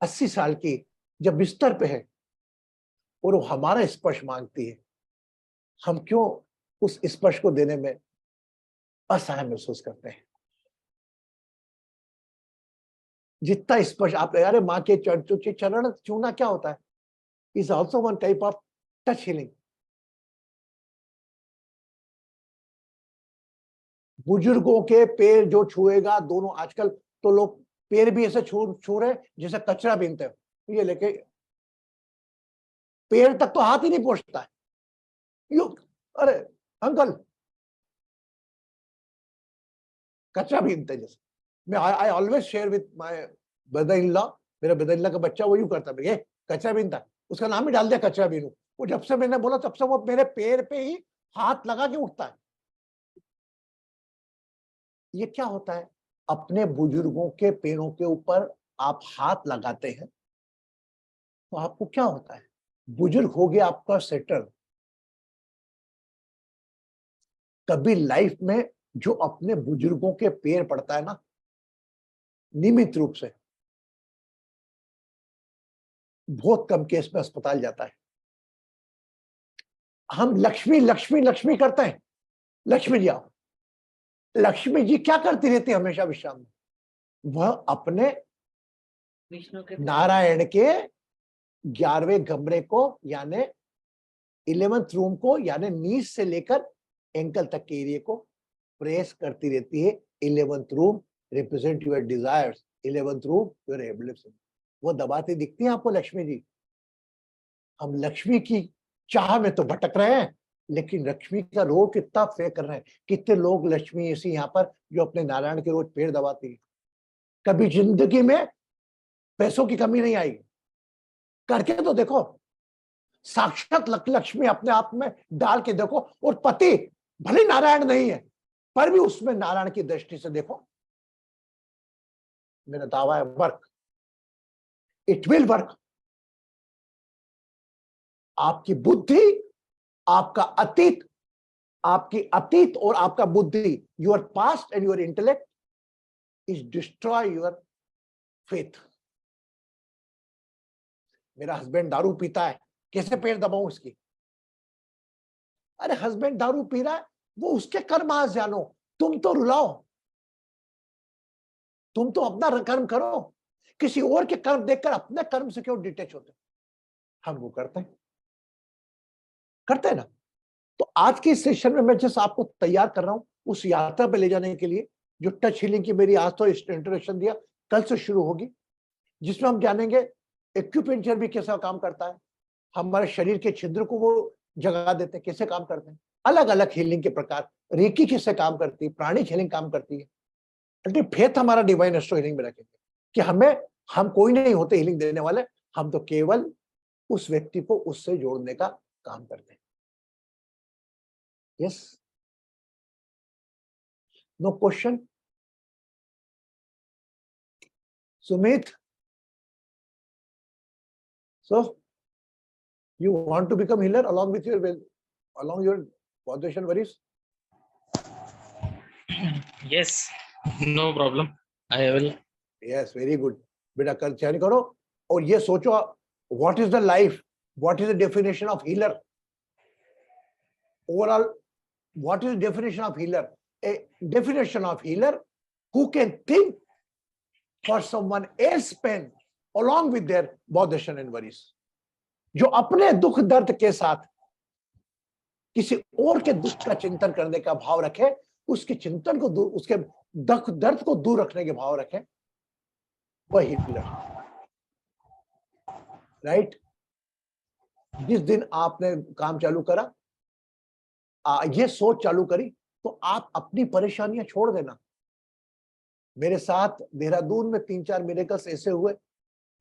[SPEAKER 1] 80 साल की जब बिस्तर पे है और वो हमारा स्पर्श मांगती है, हम क्यों उस स्पर्श को देने में असहाय महसूस करते हैं। जितना स्पर्श आप, अरे माँ के चरण छूना क्या होता है, is also one type of touch healing. बुजुर्गों के पैर जो छुएगा, दोनों आजकल तो लोग पैर भी ऐसे छू रहे जैसे कचरा बीनते हैं, ये लेके पैर तक तो हाथ ही नहीं पहुंचता है। यू, अरे अंकल, कचरा बीनते जैसे। मैं I always share with my brother in law, मेरा ब्रदर इन लॉ का बच्चा वो यूं करता है, ये कचरा बीनता है, उसका नाम ही डाल दिया कचरा बीनू। वो जब से मैंने बोला तब से वो मेरे पैर पे ही हाथ लगा के उठता है। ये क्या होता है, अपने बुजुर्गों के पैरों के ऊपर आप हाथ लगाते हैं तो आपको क्या होता है, बुजुर्ग हो गया आपका सेटल। कभी लाइफ में जो अपने बुजुर्गों के पैर पड़ता है ना, नियमित रूप से, बहुत कम केस में अस्पताल जाता है। हम लक्ष्मी लक्ष्मी लक्ष्मी करते हैं, लक्ष्मी जी आओ। लक्ष्मी जी क्या करती रहती है हमेशा विश्राम में, वह अपने
[SPEAKER 2] विष्णु के
[SPEAKER 1] नारायण के 11वें कमरे को, यानी 11th रूम को, यानी नीज से लेकर एंकल तक के एरिया को प्रेस करती रहती है। 11th room represent your desires, 11th room your ability. वो दबाती दिखती है आपको लक्ष्मी जी। हम लक्ष्मी की चाह में तो भटक रहे हैं, लेकिन लक्ष्मी का रोग कितना फेक कर रहे हैं। कितने लोग लक्ष्मी ऐसी यहाँ पर जो अपने नारायण के रोज पैर दबाती है। कभी जिंदगी में पैसों की कमी नहीं आएगी, करके तो देखो, साक्षात लक्ष्मी अपने आप में डाल के देखो। और पति भले नारायण नहीं है पर भी उसमें नारायण की दृष्टि से देखो। मेरा दावा है वर्क, इट विल वर्क। आपकी बुद्धि, आपका अतीत, आपकी अतीत और आपका बुद्धि, your past and your intellect is destroy your faith. मेरा हस्बैंड दारू पीता है, कैसे पैर दबाऊं उसकी? अरे हस्बैंड दारू पी रहा है, वो उसके कर्म आज जानो, तुम तो रुलाओ, तुम तो अपना कर्म करो। किसी और के कर्म देखकर अपने कर्म से क्यों डिटेच होते? हम वो करते हैं ना। तो आज के सेशन में मैं जैसे आपको तैयार कर रहा हूं उस यात्रा पे ले जाने के लिए, जो टच हीलिंग की मेरी आज तो इंट्रोडक्शन दिया, कल से शुरू होगी, जिसमें हम जानेंगे एक्यूपेंचर भी कैसा काम करता है, हमारे शरीर के छिद्र को वो जगा देते हैं, कैसे काम करते हैं, अलग अलग हीलिंग के प्रकार, रेकी कैसे काम करती है, प्राणिक हीलिंग काम करती है। अल्टीमेट फेथ हमारा डिवाइन एस्ट्रो हीलिंग में रखेंगे कि हम कोई नहीं होते हीलिंग देने वाले, हम तो केवल उस व्यक्ति को उससे जोड़ने का काम करते हैं। Yes, no question? Sumit, so you want to become healer along your foundation worries?
[SPEAKER 5] Yes, no problem. I will.
[SPEAKER 1] Yes, very good. बेटा कल चयन करो और ये सोचो, what is the life, what is the definition of healer? Overall, what is the definition of healer? A definition of healer who can think for someone else's pain along with their botheration and worries. जो अपने दुख दर्द के साथ किसी और के दुख का चिंतन करने का भाव रखे, उसके चिंतन को दूर, उसके दुख दर्द को दूर रखने के भाव रखे, वह हीलर। राइट? जिस दिन आपने काम चालू करा, ये सोच चालू करी, तो आप अपनी परेशानियां छोड़ देना। मेरे साथ देहरादून में 3-4 मिरेकल्स ऐसे हुए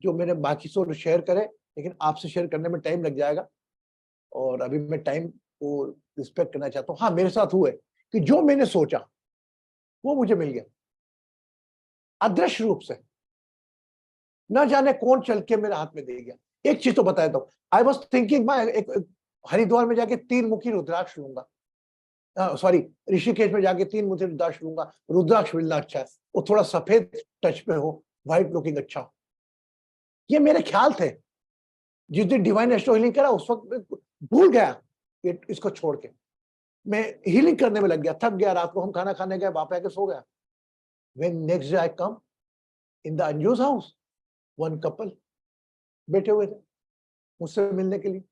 [SPEAKER 1] जो मैंने बाकी से शेयर करे, लेकिन आपसे शेयर करने में टाइम लग जाएगा और अभी मैं टाइम को रिस्पेक्ट करना चाहता हूँ। हाँ, मेरे साथ हुए कि जो मैंने सोचा वो मुझे मिल गया अदृश्य रूप से, न जाने कौन चल के मेरे हाथ में दे गया। एक चीज तो बताया था, आई वॉज थिंकिंग मैं एक हरिद्वार में जाके 3 मुखी रुद्राक्ष लूंगा, सॉरी ऋषिकेश में जाके 3 मुखी रुद्राक्ष लूंगा। रुद्राक्ष मिलना अच्छा है, वो थोड़ा सफेद टच पे हो, व्हाइट लुकिंग अच्छा हो। ये मेरे ख्याल थे। जिस दिन डिवाइन एस्ट्रो हीलिंग करा उस वक्त भूल गया इसको छोड़ के। मैं हीलिंग करने में लग गया, थक गया, रात को हम खाना खाने गए, वापस आके सो गया। When next day I come in the Anju's house, one couple बैठे हुए थे मुझसे मिलने के लिए।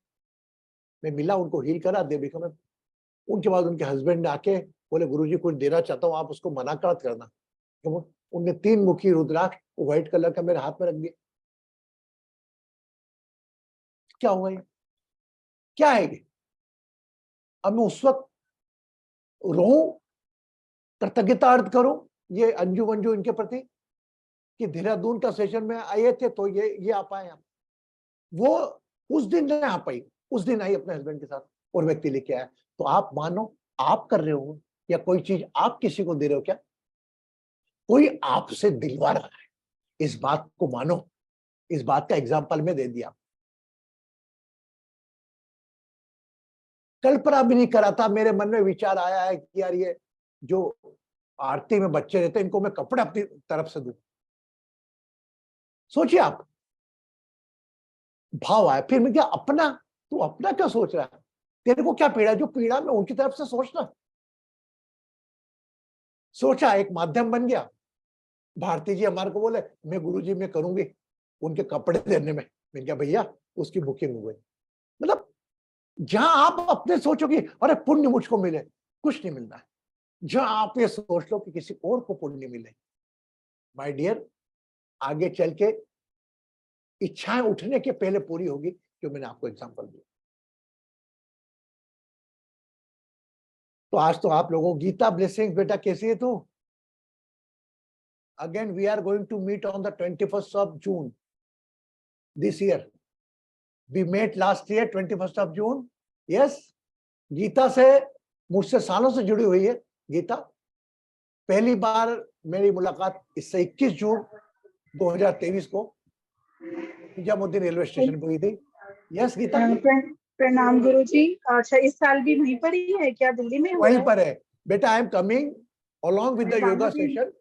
[SPEAKER 1] मैं मिला, उनको हील करा, दे बिकम। उनके बाद उनके हस्बैंड ने आके बोले, गुरुजी कुछ देना चाहता हूँ, आप उसको मना कर करना। तो उनने 3 मुखी रुद्राक्ष व्हाइट कलर का मेरे हाथ में रख दिया। क्या हुआ ये? क्या है ये? अब मैं उस वक्त रोऊं, कृतज्ञता अर्थ करूं ये अंजू मंजू इनके प्रति कि देहरादून का सेशन में आए थे तो ये आ पाए। वो उस दिन नहीं आ पाई, उस दिन आई अपने हस्बैंड के साथ और व्यक्ति लेके आया। तो आप मानो आप कर रहे हो या कोई चीज आप किसी को दे रहे हो क्या? कोई आपसे दिलवा रहा है, इस बात को मानो। इस बात का एग्जाम्पल में दे दिया। कल्पना भी नहीं करा था, मेरे मन में विचार आया है कि यार ये जो आरती में बच्चे रहते हैं इनको मैं कपड़े अपनी तरफ से दूं। सोचिए आप, भाव आया। फिर मैं क्या अपना, तू अपना क्या सोच रहा है? तेरे को क्या पीड़ा? जो पीड़ा में उनकी तरफ से सोचना। सोचा, एक माध्यम बन गया। भारती जी हमारे को बोले, मैं गुरुजी मैं करूंगी उनके कपड़े देने में। मैं क्या भैया, उसकी बुकिंग हो गई। मतलब जहां आप अपने सोचोगे अरे पुण्य मुझको मिले, कुछ नहीं मिलना है। जहां आप ये सोच लो कि किसी और को पुण्य मिले, माय डियर, आगे चल के इच्छाएं उठने के पहले पूरी होगी, जो मैंने आपको एग्जांपल दिया। तो आज तो आप लोगों, गीता ब्लेसिंग्स बेटा, कैसी है तू? Again we are going to meet on the 21st of June this year. We met last year 21st of June. Yes, Gita से मुझसे सालों से जुड़ी हुई है गीता। पहली बार मेरी मुलाकात इससे 21 जून 2023 को निजामुद्दीन रेलवे स्टेशन पर हुई थी। यस गीता,
[SPEAKER 6] प्रणाम गुरुजी। अच्छा, इस साल भी वहीं पर ही है क्या, दिल्ली में?
[SPEAKER 1] वहीं पर है बेटा। I am coming along with the yoga session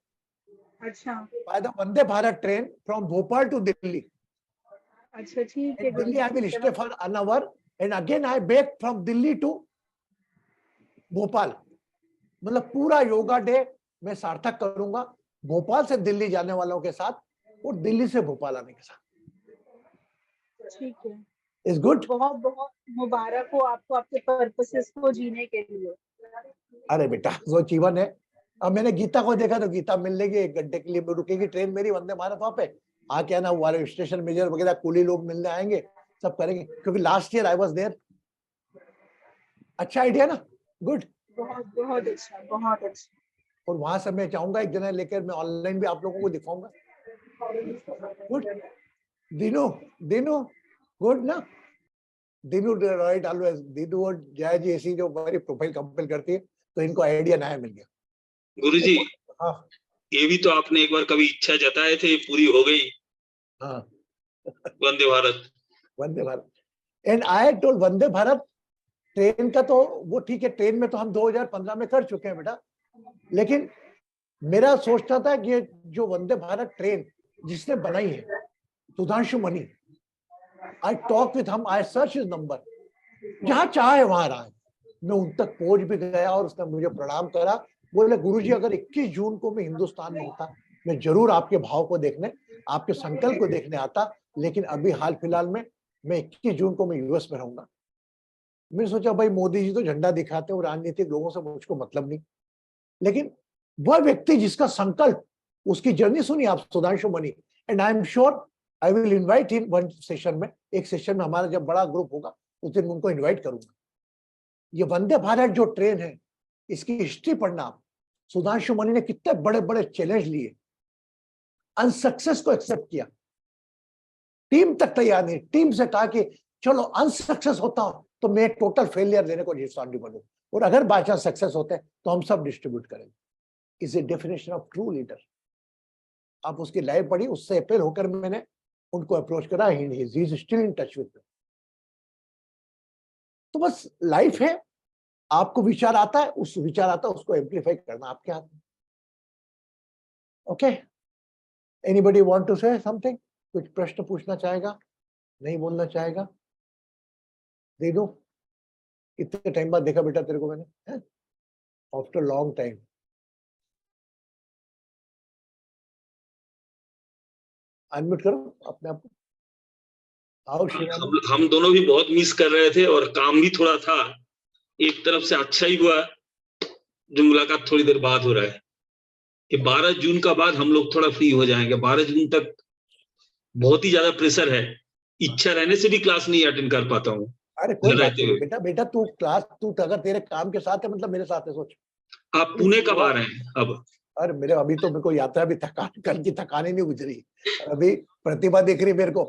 [SPEAKER 6] अच्छा
[SPEAKER 1] by the Vande Bharat train from Bhopal to Delhi.
[SPEAKER 6] अच्छा, ठीक है
[SPEAKER 1] In Delhi I will stay for an hour and again I back from Delhi to Bhopal. मतलब पूरा yoga day मैं सार्थक करूंगा भोपाल से दिल्ली जाने वालों के साथ और दिल्ली से भोपाल आने के साथ।
[SPEAKER 6] ठीक है,
[SPEAKER 1] इज गुड।
[SPEAKER 6] बहुत बहुत मुबारक हो आपको, आपके पर्पसेस को जीने के लिए।
[SPEAKER 1] अरे बेटा, वो जीवन है। अब मैंने गीता को देखा तो गीता मिल लेगी, 1 घंटे के लिए रुकेगी ट्रेन मेरी वंदे भारत वहां पे आके ना, वो स्टेशन मेजर वगैरह कुली लोग मिलने आएंगे, सब करेंगे, क्योंकि last year I was there. अच्छा आइडिया ना? गुड,
[SPEAKER 6] बहुत बहुत अच्छा, बहुत अच्छा।
[SPEAKER 1] और वहां से मैं चाहूंगा एक जना लेकर मैं ऑनलाइन भी आप लोगों को दिखाऊंगा। गुड, दिनू दिनू गुड ना? Dinu right always. दिनू और जया जी ऐसी जो हमारी प्रोफाइल कंपेल करती है, तो इनको आइडिया नया मिल गया।
[SPEAKER 7] गुरुजी,
[SPEAKER 1] हाँ
[SPEAKER 7] ये भी तो आपने एक बार कभी इच्छा जताए थे, पूरी हो गई।
[SPEAKER 1] हाँ,
[SPEAKER 7] Vande Bharat.
[SPEAKER 1] Vande Bharat. And I told Vande Bharat train का तो वो ठीक है, ट्रेन में तो हम 2015 में कर चुके हैं बेटा, लेकिन मेरा सोचना था कि जो वंदे भारत ट्रेन जिसने बनाई है सुधांशु मणि, आई टॉक विथ हम, आई सर्च हिज नंबर, जहां चाहे वहां रहा है। मैं उन तक पहुंच भी गया और उसने मुझे प्रणाम करा। बोले गुरुजी अगर 21 जून को मैं हिंदुस्तान में होता, मैं जरूर आपके भाव को देखने, आपके संकल्प को देखने आता, लेकिन अभी हाल फिलहाल में मैं 21 जून को मैं यूएस में रहूंगा। मैंने सोचा भाई मोदी जी तो झंडा दिखाते हो, राजनीतिक लोगों से मुझको मतलब नहीं, लेकिन वह व्यक्ति जिसका संकल्प, उसकी जर्नी सुनी आप, Sudhanshu Mani, and I am sure I will invite him one session में। एक सेशन में हमारा जब बड़ा ग्रुप होगा उस दिन उनको इनवाइट करूंगा। ये वंदे भारत जो ट्रेन है, इसकी हिस्ट्री पढ़ना आप। सुधांशु मणि ने कितने बड़े बड़े चैलेंज लिए, अनसक्सेस को एक्सेप्ट किया, टीम तक तैयार नहीं, टीम से कहा कि चलो अनसक्सेस होता हो तो मैं टोटल फेलियर देने को रिस्पॉन्सिबल बनूं, और अगर बाय चांस सक्सेस होते हैं तो हम सब डिस्ट्रीब्यूट करेंगे। Is a definition of true leader. आप उसकी लाइफ पढ़ी, उससे अपेल होकर मैंने उनको अप्रोच करा, he is still in touch with me. तो बस लाइफ है, आपको विचार आता है, उस विचार आता है उसको एम्प्लीफाई करना आपके हाथ में। Okay, anybody want to say something? कुछ प्रश्न पूछना चाहेगा, नहीं बोलना चाहेगा? दे दो, इतने टाइम बाद देखा बेटा तेरे को मैंने, आफ्टर लॉन्ग टाइम। अनम्यूट करो अपने आप को। आओ शिवानी।
[SPEAKER 7] हम दोनों भी बहुत मिस कर रहे थे और काम भी थोड़ा था। एक तरफ से अच्छा ही हुआ जो मुलाकात थोड़ी देर बाद हो रहा है कि 12 जून का बाद हम लोग थोड़ा फ्री हो जाएंगे। 12 जून तक बहुत ही ज्यादा प्रेशर है, इच्छा रहने से भी क्लास नहीं अटेंड कर पाता हूँ।
[SPEAKER 1] अरे कोई बात
[SPEAKER 7] रहते
[SPEAKER 1] नहीं
[SPEAKER 7] हुए
[SPEAKER 1] बेटा, बेटा तू क्लास, तू अगर तेरे काम के साथ है मतलब मेरे साथ है, सोच।
[SPEAKER 7] आप पुणे कब आ रहे हैं अब?
[SPEAKER 1] अरे अभी तो मेरे को यात्रा भी थकान, कल की थकान ही नहीं गुजरी। अभी प्रतिभा देख रही मेरे को,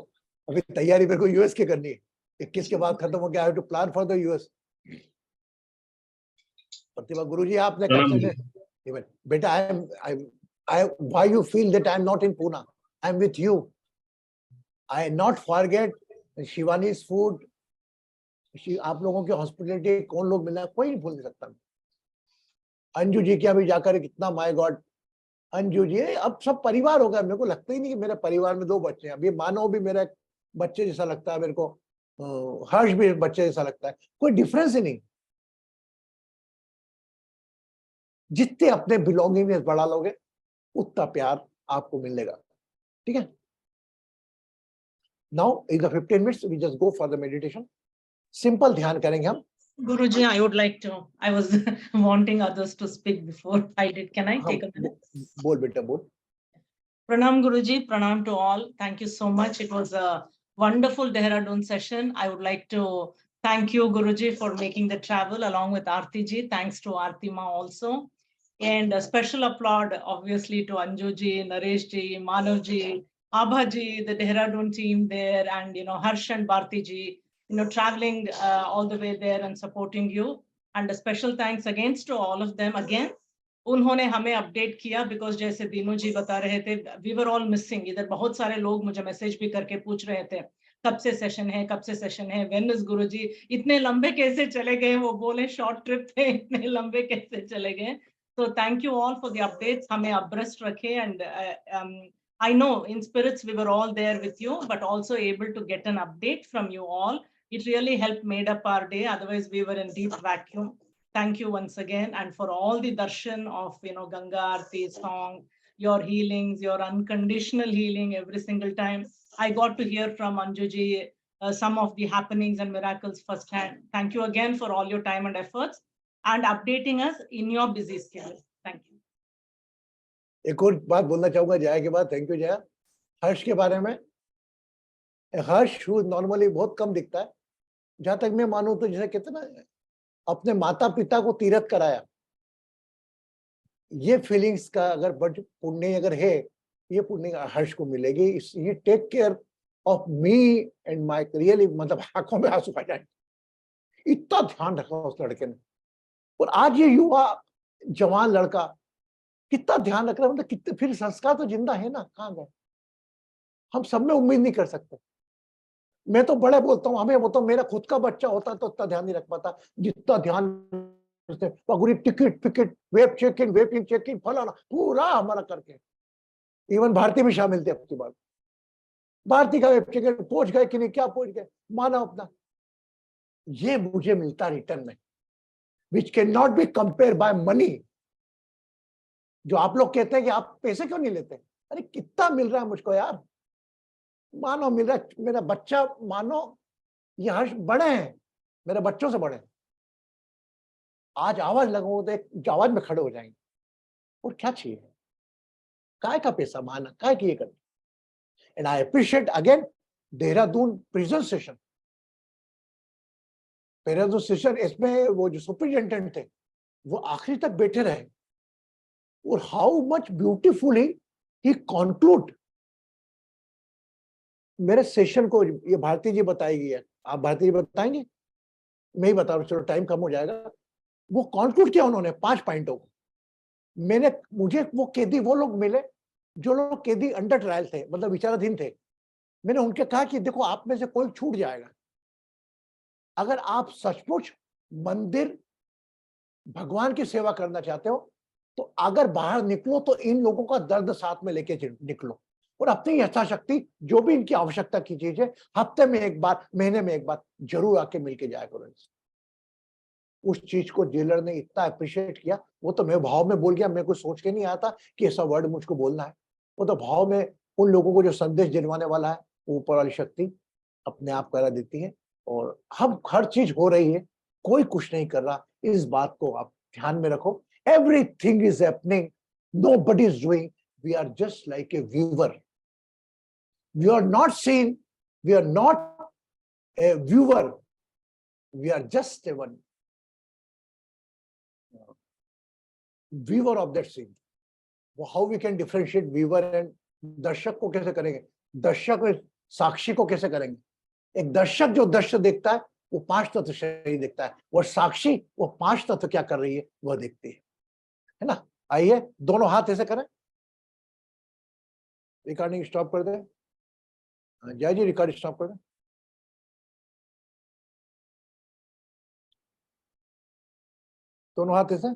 [SPEAKER 1] अभी तैयारी मेरे को यूएस की करनी है। 21 के बाद खत्म हो गया, I have to plan for the US. Pratibha Guruji आपने कब से बेटा, I why you feel that I am not in Poona, I am with you. I not forget Shivani's food, आप लोगों की हॉस्पिटलिटी, कौन लोग मिला, कोई नहीं भूल सकता। अंजू जी के अभी जाकर कितना, माय गॉड अंजू जी, अब सब परिवार हो गया। मेरे को लगता ही नहीं कि मेरे परिवार में 2 बच्चे हैं। अभी मानव भी मेरा एक बच्चे जैसा लगता है मेरे को, हर्ष भी बच्चे जैसा लगता है, कोई डिफरेंस ही नहीं। जितने अपने बिलोंगिंग बढ़ा लोगे उतना प्यार आपको मिलेगा, ठीक है। Now in the 15 minutes we just go for the meditation. Simple ध्यान करेंगे हम।
[SPEAKER 3] Guruji, I would like to, I was wanting others to speak before I did. Can I take a minute?
[SPEAKER 1] बोल बेटा बोल।
[SPEAKER 3] Pranam Guruji, pranam to all. Thank you so much. It was a wonderful Dehradun session. I would like to thank you, Guruji, for making the travel along with Aarti ji. Thanks to Aarti Ma also. And a special applaud, obviously, to Anju ji, Naresh ji, Manav ji, Abha ji, the Dehradun team there, and, Harsh and Bharti ji, traveling all the way there and supporting you. And a special thanks again to all of them again. उन्होंने हमें update किया, because जैसे दीनू जी बता रहे थे, we were all missing. इधर बहुत सारे लोग मुझे मैसेज भी करके पूछ रहे थे कब से सेशन है, कब से सेशन है, व्हेन इज गुरुजी, इतने लंबे कैसे चले गए, वो बोले शॉर्ट ट्रिप थे, इतने लंबे कैसे चले गए। तो thank you all for the updates, हमें अब्रेस्ट रखे। And I know in spirits we were all there with you, but also able to get an update from you all. It really helped made up our day. Otherwise we were in deep vacuum. Thank you once again, and for all the darshan of Ganga Aarti song, your healings, your unconditional healing every single time. I got to hear from Anju ji some of the happenings and miracles firsthand. Thank you again for all your time and efforts and updating us in your busy schedule. Thank you.
[SPEAKER 1] एक और बात बोलना चाहूंगा जया के बाद। Thank you Jaya. हर्ष के बारे में, हर्ष नॉर्मली बहुत कम दिखता है, जहां तक मैं मानूं तो जैसे कहते ना, अपने माता पिता को तीरथ कराया, ये फीलिंग्स का अगर पुण्य अगर है, ये पुण्य हर्ष को मिलेगी। ये take care of me and my, really मतलब आंखों में आंसू आ जाए, इतना ध्यान रखा उस लड़के ने। और आज ये युवा जवान लड़का कितना ध्यान रख रहा है, मतलब कितने, फिर संस्कार तो जिंदा है ना, कहाँ गए। हम सब में उम्मीद नहीं कर सकते। मैं तो बड़े बोलता हूँ, हमें वो तो मेरा खुद का बच्चा होता तो इतना ध्यान नहीं रख पाता जितना ध्यान टिकट फिकट, वेब चेक इन फलाना पूरा हमारा करके। इवन भारती भी शामिल थे अपनी बात। भारती का वेब चेक इन पहुंच गए कि नहीं, क्या पहुंच गए, माना अपना। ये मुझे मिलता रिटर्न में, which can not be compare by money. जो आप लोग कहते हैं कि आप पैसे क्यों नहीं लेते, अरे कितना मिल रहा है मुझको यार, मानो मिल रहा है। मेरा बच्चा, मानो ये हर्ष बड़े हैं, मेरे बच्चों से बड़े हैं। आज आवाज लगाओ तो एक आवाज में खड़े हो जाएंगे। और क्या चाहिए, काय का पैसा, माना काय की ये करना। And I appreciate again Dehradun prison session. Dehradun session, इसमें वो जो सुपरिटेंडेंट थे वो आखिरी तक बैठे रहे, और how much beautifully he conclude मेरे सेशन को। ये भारती जी बताएगी है, आप भारती जी बताएंगे, मैं ही बता रहा हूं, चलो टाइम कम हो जाएगा। वो कंक्लूड किया उन्होंने 5 पॉइंटों को। मुझे वो कैदी, वो लोग मिले जो लोग कैदी अंडर ट्रायल थे, मतलब विचाराधीन थे। मैंने उनके कहा कि देखो, आप में से कोई छूट जाएगा, अगर आप सचमुच मंदिर भगवान की सेवा करना चाहते हो तो अगर बाहर निकलो तो इन लोगों का दर्द साथ में लेके निकलो, और अपनी यथाशक्ति जो भी इनकी आवश्यकता की चीज है, हफ्ते में एक बार, महीने में एक बार जरूर आके मिलके जाया करो। उस चीज को जेलर ने इतना अप्रिशिएट किया, वो तो मैं भाव में बोल गया, मैं कुछ सोच के नहीं आया था कि ऐसा वर्ड मुझको बोलना है। वो तो भाव में उन लोगों को जो संदेश दिलवाने वाला है, वो ऊपर वाली शक्ति अपने आप करा देती है। और हम हर चीज हो रही है, कोई कुछ नहीं कर रहा, इस बात को आप ध्यान में रखो। Everything is happening, nobody is doing, we are just like a viewer. We are not seen, we are not a viewer, we are just a one viewer of that scene. How we can differentiate viewer and दर्शक को कैसे करेंगे, दर्शक और साक्षी को कैसे करेंगे? एक दर्शक जो दृश्य देखता है वो 5 तत्व शरीर देखता है, और साक्षी वो 5 तत्व क्या कर रही है वह देखती है ना। आइए दोनों हाथ ऐसे करें, रिकॉर्डिंग स्टॉप कर दे। जय जी, रिकॉर्डिंग स्टॉप कर दे। दोनों हाथ ऐसे।